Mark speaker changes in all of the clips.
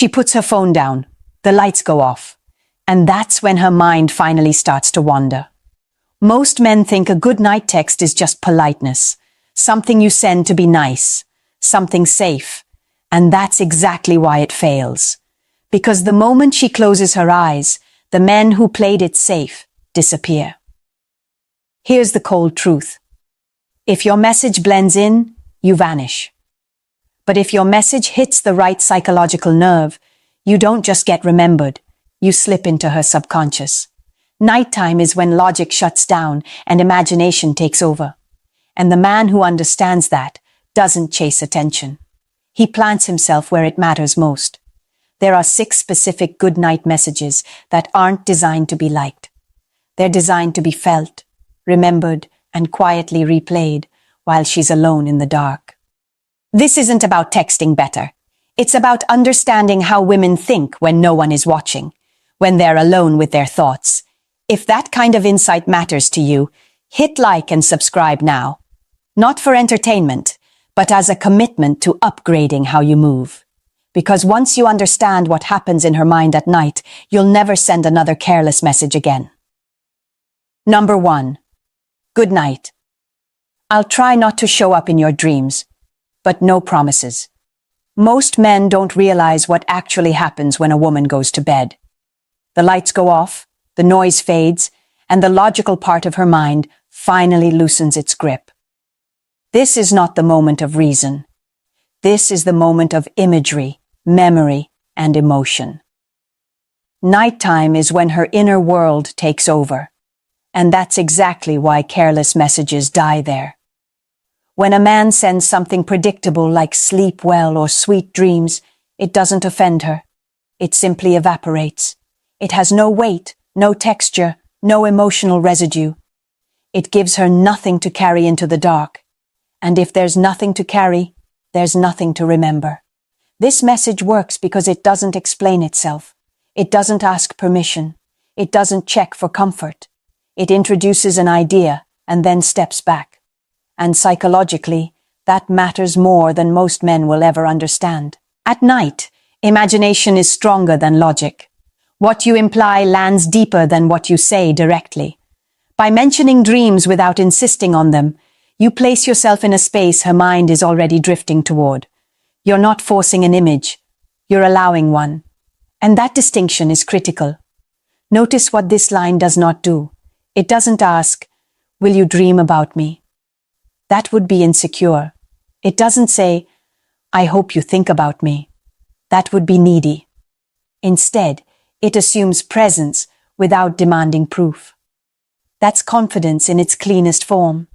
Speaker 1: She puts her phone down. The lights go off. And that's when her mind finally starts to wander. Most men think a good night text is just politeness, something you send to be nice, something safe. And that's exactly why it fails. Because the moment she closes her eyes, the men who played it safe disappear. Here's the cold truth. If your message blends in, you vanish. But if your message hits the right psychological nerve, you don't just get remembered, you slip into her subconscious. Nighttime is when logic shuts down and imagination takes over. And the man who understands that doesn't chase attention. He plants himself where it matters most. There are 6 specific good night messages that aren't designed to be liked. They're designed to be felt, remembered, and quietly replayed while she's alone in the dark. This isn't about texting better. It's about understanding how women think when no one is watching, when they're alone with their thoughts. If that kind of insight matters to you, hit like and subscribe now. Not for entertainment, but as a commitment to upgrading how you move. Because once you understand what happens in her mind at night, you'll never send another careless message again. Number 1. Good night. I'll try not to show up in your dreams, but no promises. Most men don't realize what actually happens when a woman goes to bed. The lights go off, the noise fades, and the logical part of her mind finally loosens its grip. This is not the moment of reason. This is the moment of imagery, memory, and emotion. Nighttime is when her inner world takes over, and that's exactly why careless messages die there. When a man sends something predictable like sleep well or sweet dreams, it doesn't offend her. It simply evaporates. It has no weight, no texture, no emotional residue. It gives her nothing to carry into the dark. And if there's nothing to carry, there's nothing to remember. This message works because it doesn't explain itself. It doesn't ask permission. It doesn't check for comfort. It introduces an idea and then steps back. And psychologically, that matters more than most men will ever understand. At night, imagination is stronger than logic. What you imply lands deeper than what you say directly. By mentioning dreams without insisting on them, you place yourself in a space her mind is already drifting toward. You're not forcing an image, you're allowing one. And that distinction is critical. Notice what this line does not do. It doesn't ask, "Will you dream about me?" That would be insecure. It doesn't say, "I hope you think about me." That would be needy. Instead, it assumes presence without demanding proof. That's confidence in its cleanest form.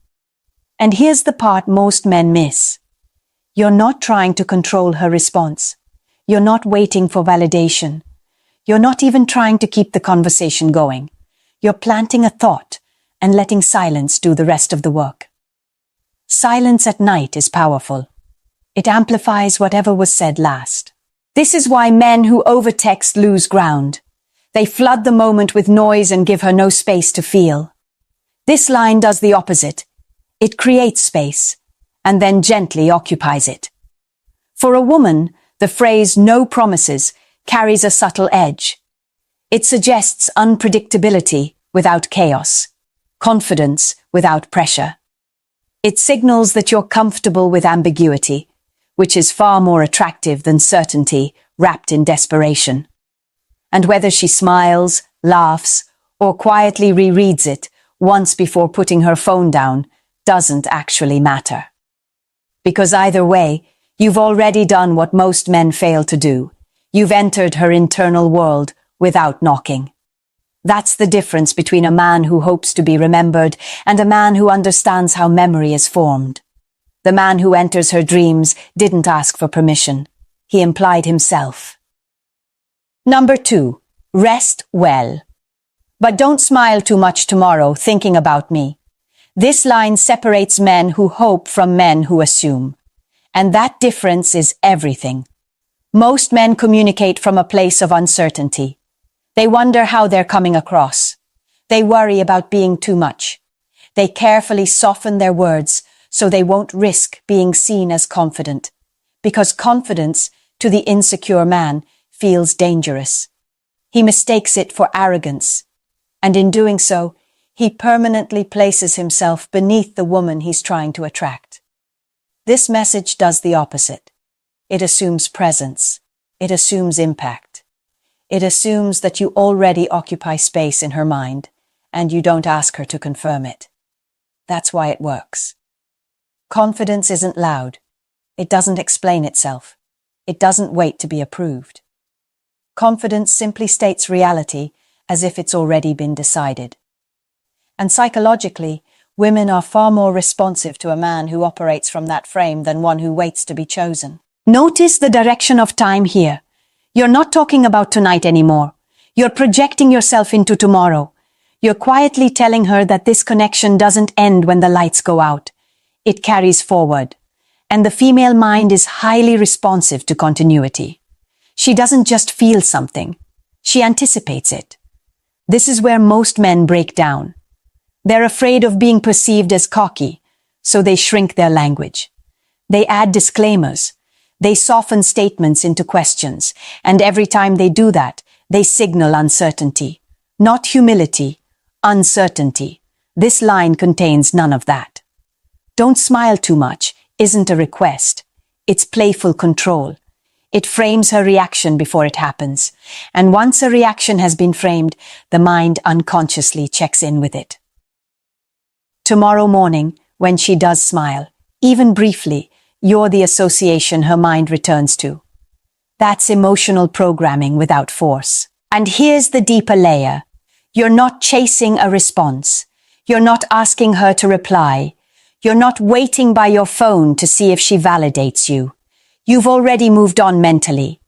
Speaker 1: And here's the part most men miss. You're not trying to control her response. You're not waiting for validation. You're not even trying to keep the conversation going. You're planting a thought and letting silence do the rest of the work. Silence at night is powerful. It amplifies whatever was said last. This is why men who overtext lose ground. They flood the moment with noise and give her no space to feel. This line does the opposite. It creates space, and then gently occupies it. For a woman, the phrase "no promises" carries a subtle edge. It suggests unpredictability without chaos, confidence without pressure. It signals that you're comfortable with ambiguity, which is far more attractive than certainty wrapped in desperation. And whether she smiles, laughs, or quietly rereads it once before putting her phone down doesn't actually matter. Because either way, you've already done what most men fail to do. You've entered her internal world without knocking. That's the difference between a man who hopes to be remembered and a man who understands how memory is formed. The man who enters her dreams didn't ask for permission. He implied himself. Number 2, rest well. But don't smile too much tomorrow thinking about me. This line separates men who hope from men who assume. And that difference is everything. Most men communicate from a place of uncertainty. They wonder how they're coming across. They worry about being too much. They carefully soften their words so they won't risk being seen as confident. Because confidence, to the insecure man, feels dangerous. He mistakes it for arrogance, and in doing so, he permanently places himself beneath the woman he's trying to attract. This message does the opposite. It assumes presence. It assumes impact. It assumes that you already occupy space in her mind, and you don't ask her to confirm it. That's why it works. Confidence isn't loud. It doesn't explain itself. It doesn't wait to be approved. Confidence simply states reality as if it's already been decided. And psychologically, women are far more responsive to a man who operates from that frame than one who waits to be chosen. Notice the direction of time here. You're not talking about tonight anymore. You're projecting yourself into tomorrow. You're quietly telling her that this connection doesn't end when the lights go out. It carries forward. And the female mind is highly responsive to continuity. She doesn't just feel something. She anticipates it. This is where most men break down. They're afraid of being perceived as cocky, so they shrink their language. They add disclaimers. They soften statements into questions, and every time they do that, they signal uncertainty. Not humility, uncertainty. This line contains none of that. Don't smile too much isn't a request. It's playful control. It frames her reaction before it happens, and once a reaction has been framed, the mind unconsciously checks in with it. Tomorrow morning, when she does smile, even briefly, you're the association her mind returns to. That's emotional programming without force. And here's the deeper layer. You're not chasing a response. You're not asking her to reply. You're not waiting by your phone to see if she validates you. You've already moved on mentally.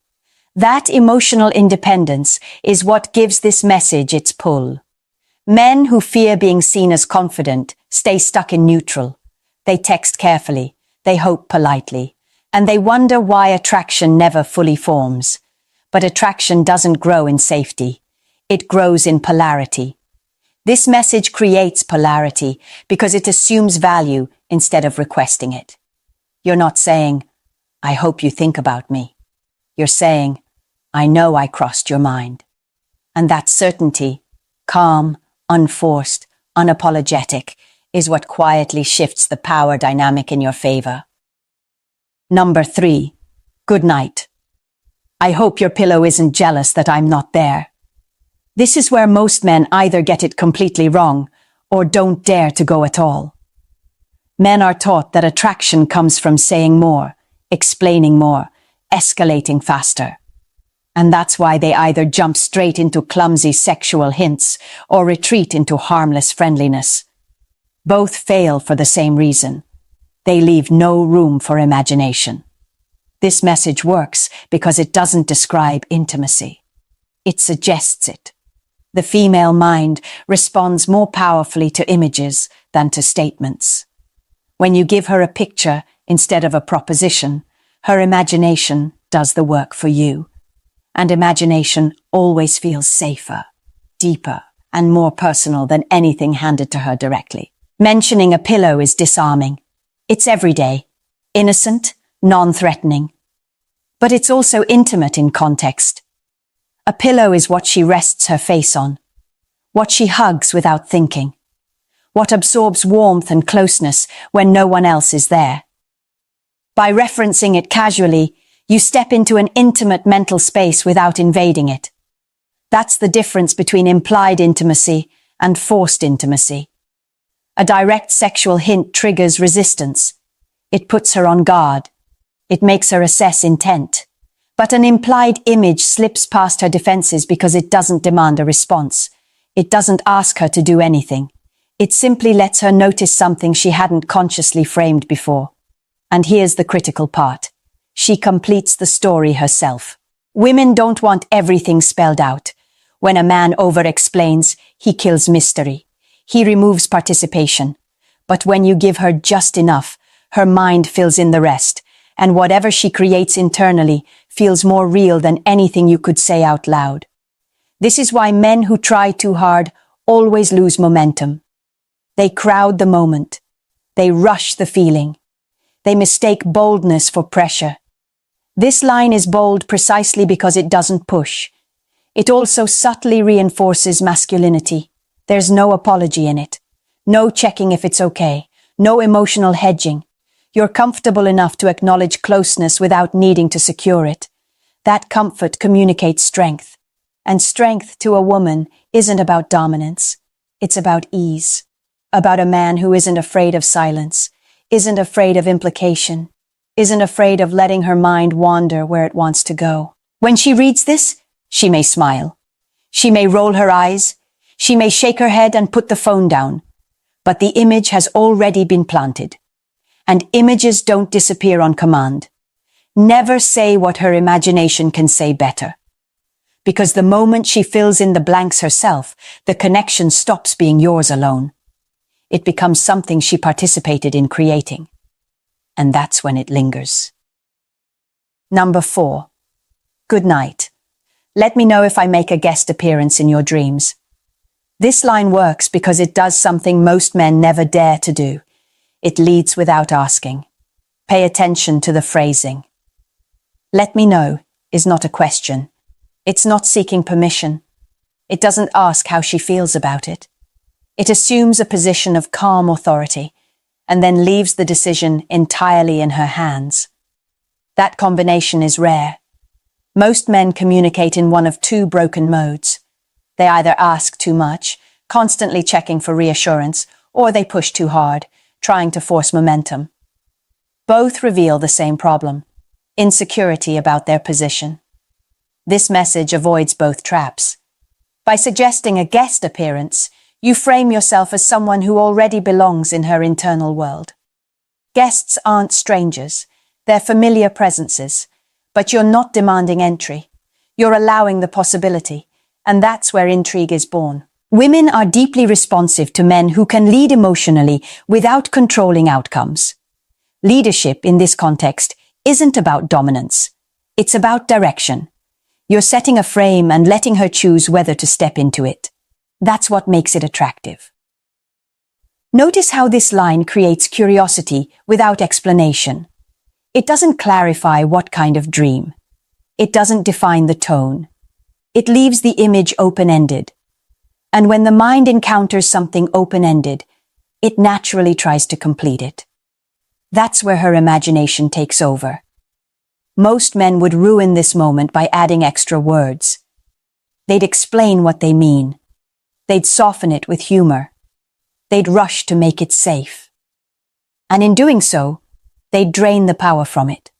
Speaker 1: That emotional independence is what gives this message its pull. Men who fear being seen as confident stay stuck in neutral. They text carefully, they hope politely, and they wonder why attraction never fully forms. But attraction doesn't grow in safety. It grows in polarity. This message creates polarity because it assumes value instead of requesting it. You're not saying, I hope you think about me. You're saying, I know I crossed your mind. And that certainty, calm, unforced, unapologetic, is what quietly shifts the power dynamic in your favor. Number 3. Good night. I hope your pillow isn't jealous that I'm not there. This is where most men either get it completely wrong or don't dare to go at all. Men are taught that attraction comes from saying more, explaining more, escalating faster. And that's why they either jump straight into clumsy sexual hints or retreat into harmless friendliness. Both fail for the same reason. They leave no room for imagination. This message works because it doesn't describe intimacy. It suggests it. The female mind responds more powerfully to images than to statements. When you give her a picture instead of a proposition, her imagination does the work for you. And imagination always feels safer, deeper, and more personal than anything handed to her directly. Mentioning a pillow is disarming. It's everyday, innocent, non-threatening. But it's also intimate in context. A pillow is what she rests her face on, what she hugs without thinking, what absorbs warmth and closeness when no one else is there. By referencing it casually, you step into an intimate mental space without invading it. That's the difference between implied intimacy and forced intimacy. A direct sexual hint triggers resistance. It puts her on guard. It makes her assess intent. But an implied image slips past her defenses because it doesn't demand a response. It doesn't ask her to do anything. It simply lets her notice something she hadn't consciously framed before. And here's the critical part. She completes the story herself. Women don't want everything spelled out. When a man over-explains, he kills mystery. He removes participation. But when you give her just enough, her mind fills in the rest, and whatever she creates internally feels more real than anything you could say out loud. This is why men who try too hard always lose momentum. They crowd the moment. They rush the feeling. They mistake boldness for pressure. This line is bold precisely because it doesn't push. It also subtly reinforces masculinity. There's no apology in it. No checking if it's okay. No emotional hedging. You're comfortable enough to acknowledge closeness without needing to secure it. That comfort communicates strength. And strength to a woman isn't about dominance. It's about ease. About a man who isn't afraid of silence, isn't afraid of implication, isn't afraid of letting her mind wander where it wants to go. When she reads this, she may smile. She may roll her eyes. She may shake her head and put the phone down. But the image has already been planted. And images don't disappear on command. Never say what her imagination can say better. Because the moment she fills in the blanks herself, the connection stops being yours alone. It becomes something she participated in creating. And that's when it lingers. Number 4. Good night. Let me know if I make a guest appearance in your dreams. This line works because it does something most men never dare to do. It leads without asking. Pay attention to the phrasing. Let me know is not a question. It's not seeking permission. It doesn't ask how she feels about it. It assumes a position of calm authority and then leaves the decision entirely in her hands. That combination is rare. Most men communicate in one of two broken modes. They either ask too much, constantly checking for reassurance, or they push too hard, trying to force momentum. Both reveal the same problem: insecurity about their position. This message avoids both traps. By suggesting a guest appearance, you frame yourself as someone who already belongs in her internal world. Guests aren't strangers, they're familiar presences, but you're not demanding entry. You're allowing the possibility, and that's where intrigue is born. Women are deeply responsive to men who can lead emotionally without controlling outcomes. Leadership in this context isn't about dominance. It's about direction. You're setting a frame and letting her choose whether to step into it. That's what makes it attractive. Notice how this line creates curiosity without explanation. It doesn't clarify what kind of dream. It doesn't define the tone. It leaves the image open-ended. And when the mind encounters something open-ended, it naturally tries to complete it. That's where her imagination takes over. Most men would ruin this moment by adding extra words. They'd explain what they mean. They'd soften it with humor. They'd rush to make it safe. And in doing so, they'd drain the power from it.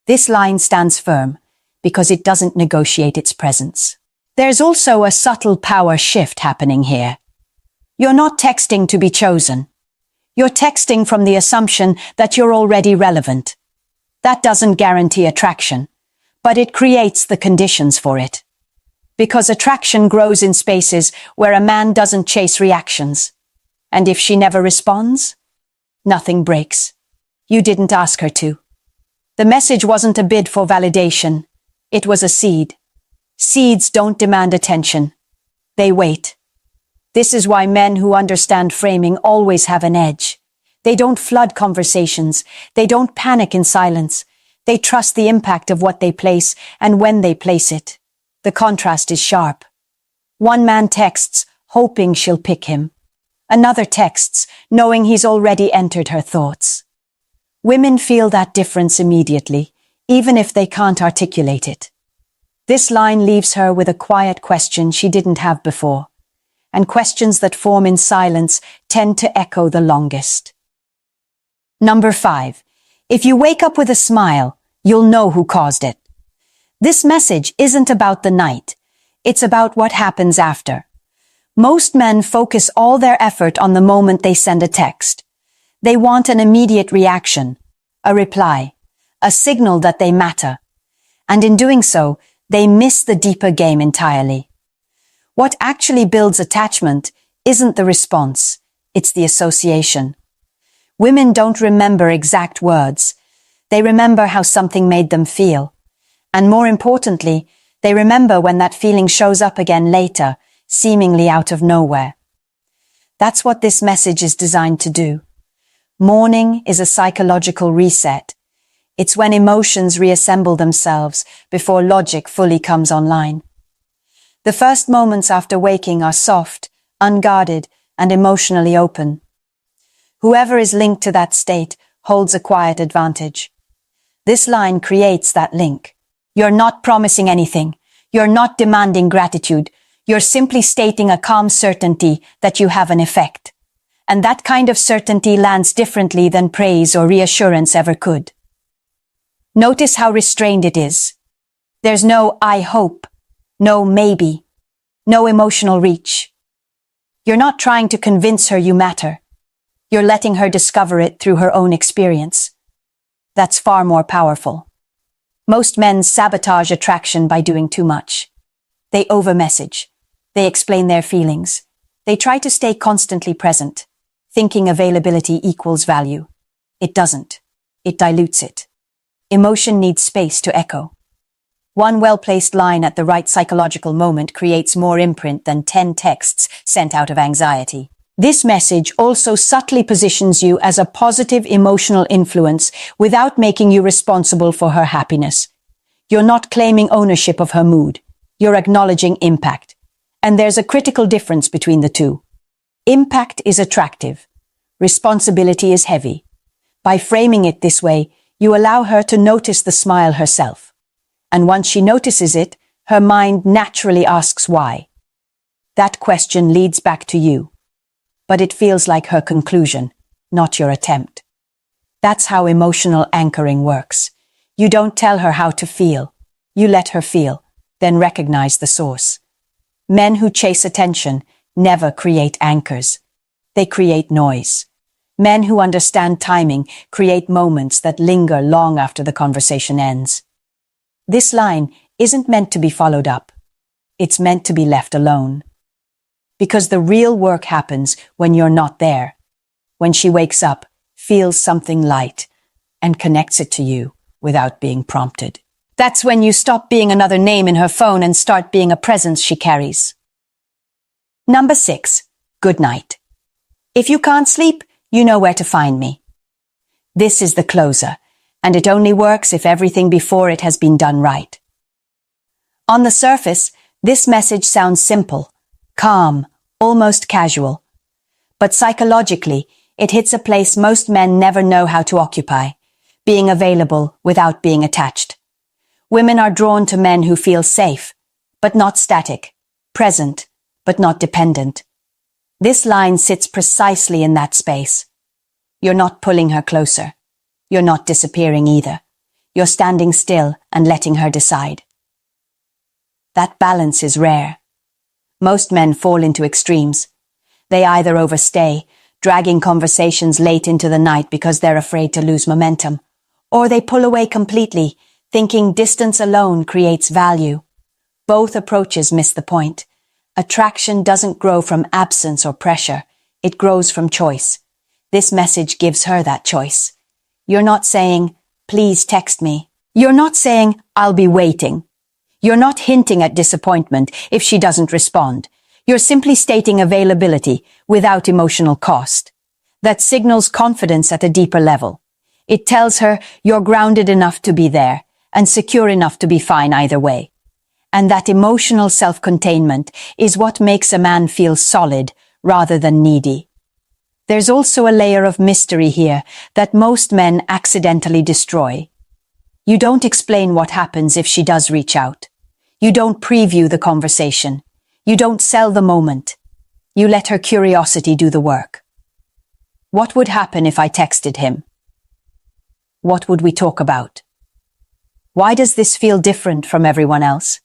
Speaker 1: This line stands firm because it doesn't negotiate its presence. There's also a subtle power shift happening here. You're not texting to be chosen. You're texting from the assumption that you're already relevant. That doesn't guarantee attraction, but it creates the conditions for it. Because attraction grows in spaces where a man doesn't chase reactions. And if she never responds, nothing breaks. You didn't ask her to. The message wasn't a bid for validation. It was a seed. Seeds don't demand attention. They wait. This is why men who understand framing always have an edge. They don't flood conversations. They don't panic in silence. They trust the impact of what they place and when they place it. The contrast is sharp. One man texts, hoping she'll pick him. Another texts, knowing he's already entered her thoughts. Women feel that difference immediately, even if they can't articulate it. This line leaves her with a quiet question she didn't have before, and questions that form in silence tend to echo the longest. Number 5. If you wake up with a smile, you'll know who caused it. This message isn't about the night. It's about what happens after. Most men focus all their effort on the moment they send a text. They want an immediate reaction, a reply, a signal that they matter. And in doing so, they miss the deeper game entirely. What actually builds attachment isn't the response, it's the association. Women don't remember exact words. They remember how something made them feel. And more importantly, they remember when that feeling shows up again later, seemingly out of nowhere. That's what this message is designed to do. Mourning is a psychological reset. It's when emotions reassemble themselves before logic fully comes online. The first moments after waking are soft, unguarded, and emotionally open. Whoever is linked to that state holds a quiet advantage. This line creates that link. You're not promising anything. You're not demanding gratitude. You're simply stating a calm certainty that you have an effect. And that kind of certainty lands differently than praise or reassurance ever could. Notice how restrained it is. There's no "I hope," no "maybe," no emotional reach. You're not trying to convince her you matter. You're letting her discover it through her own experience. That's far more powerful. Most men sabotage attraction by doing too much. They over-message. They explain their feelings. They try to stay constantly present, thinking availability equals value. It doesn't. It dilutes it. Emotion needs space to echo. One well-placed line at the right psychological moment creates more imprint than 10 texts sent out of anxiety. This message also subtly positions you as a positive emotional influence without making you responsible for her happiness. You're not claiming ownership of her mood. You're acknowledging impact. And there's a critical difference between the two. Impact is attractive. Responsibility is heavy. By framing it this way, you allow her to notice the smile herself. And once she notices it, her mind naturally asks why. That question leads back to you. But it feels like her conclusion, not your attempt. That's how emotional anchoring works. You don't tell her how to feel. You let her feel, then recognize the source. Men who chase attention never create anchors. They create noise. Men who understand timing create moments that linger long after the conversation ends. This line isn't meant to be followed up. It's meant to be left alone. Because the real work happens when you're not there. When she wakes up, feels something light, and connects it to you without being prompted. That's when you stop being another name in her phone and start being a presence she carries. Number 6. Good night. If you can't sleep, you know where to find me. This is the closer, and it only works if everything before it has been done right. On the surface, this message sounds simple, calm, almost casual. But psychologically, it hits a place most men never know how to occupy, being available without being attached. Women are drawn to men who feel safe, but not static, present, but not dependent. This line sits precisely in that space. You're not pulling her closer. You're not disappearing either. You're standing still and letting her decide. That balance is rare. Most men fall into extremes. They either overstay, dragging conversations late into the night because they're afraid to lose momentum, or they pull away completely, thinking distance alone creates value. Both approaches miss the point. Attraction doesn't grow from absence or pressure. It grows from choice. This message gives her that choice. You're not saying, "Please text me." You're not saying, "I'll be waiting." You're not hinting at disappointment if she doesn't respond. You're simply stating availability without emotional cost. That signals confidence at a deeper level. It tells her you're grounded enough to be there and secure enough to be fine either way. And that emotional self-containment is what makes a man feel solid rather than needy. There's also a layer of mystery here that most men accidentally destroy. You don't explain what happens if she does reach out. You don't preview the conversation. You don't sell the moment. You let her curiosity do the work. What would happen if I texted him? What would we talk about? Why does this feel different from everyone else?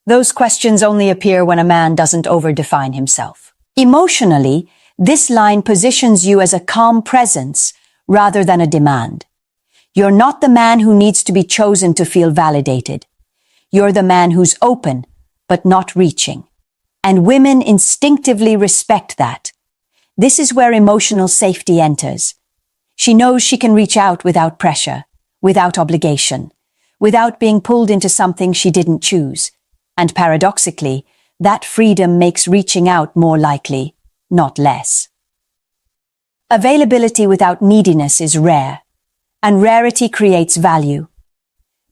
Speaker 1: Those questions only appear when a man doesn't overdefine himself. Emotionally, this line positions you as a calm presence rather than a demand. You're not the man who needs to be chosen to feel validated. You're the man who's open, but not reaching. And women instinctively respect that. This is where emotional safety enters. She knows she can reach out without pressure, without obligation, without being pulled into something she didn't choose. And paradoxically, that freedom makes reaching out more likely, not less. Availability without neediness is rare, And rarity creates value.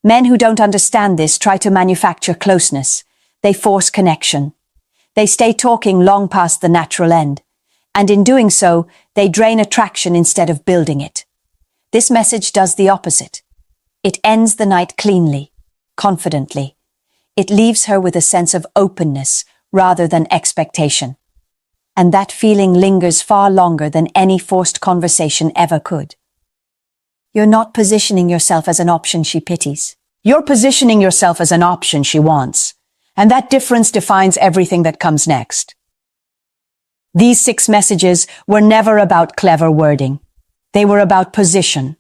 Speaker 1: Men who don't understand this try to manufacture closeness. They force connection. They stay talking long past the natural end. And in doing so, they drain attraction instead of building it. This message does the opposite. It ends the night cleanly, confidently. It leaves her with a sense of openness rather than expectation. And that feeling lingers far longer than any forced conversation ever could. You're not positioning yourself as an option she pities. You're positioning yourself as an option she wants. And that difference defines everything that comes next. These 6 messages were never about clever wording. They were about position.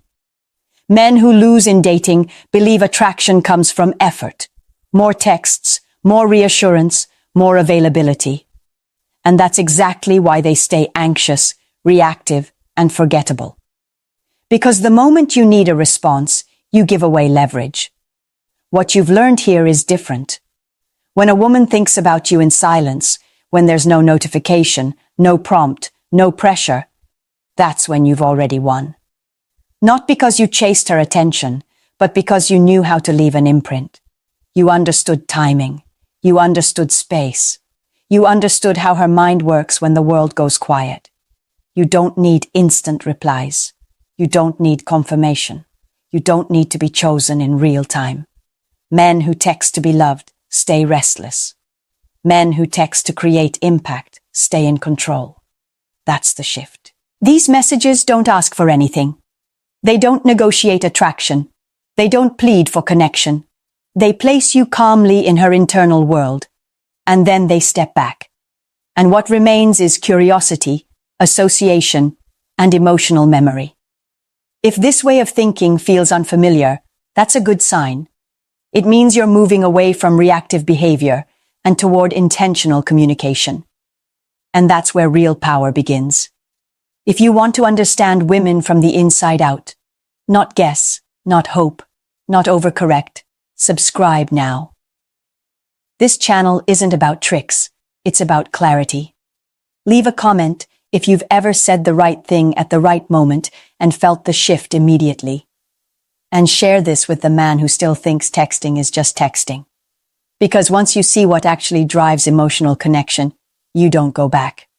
Speaker 1: Men who lose in dating believe attraction comes from effort. More texts, more reassurance, more availability. And that's exactly why they stay anxious, reactive, and forgettable. Because the moment you need a response, you give away leverage. What you've learned here is different. When a woman thinks about you in silence, when there's no notification, no prompt, no pressure, that's when you've already won. Not because you chased her attention, but because you knew how to leave an imprint. You understood timing. You understood space. You understood how her mind works when the world goes quiet. You don't need instant replies. You don't need confirmation. You don't need to be chosen in real time. Men who text to be loved stay restless. Men who text to create impact stay in control. That's the shift. These messages don't ask for anything. They don't negotiate attraction. They don't plead for connection. They place you calmly in her internal world, and then they step back. And what remains is curiosity, association, and emotional memory. If this way of thinking feels unfamiliar, that's a good sign. It means you're moving away from reactive behavior and toward intentional communication. And that's where real power begins. If you want to understand women from the inside out, not guess, not hope, not overcorrect, subscribe now. This channel isn't about tricks, it's about clarity. Leave a comment if you've ever said the right thing at the right moment and felt the shift immediately. And share this with the man who still thinks texting is just texting. Because once you see what actually drives emotional connection, you don't go back.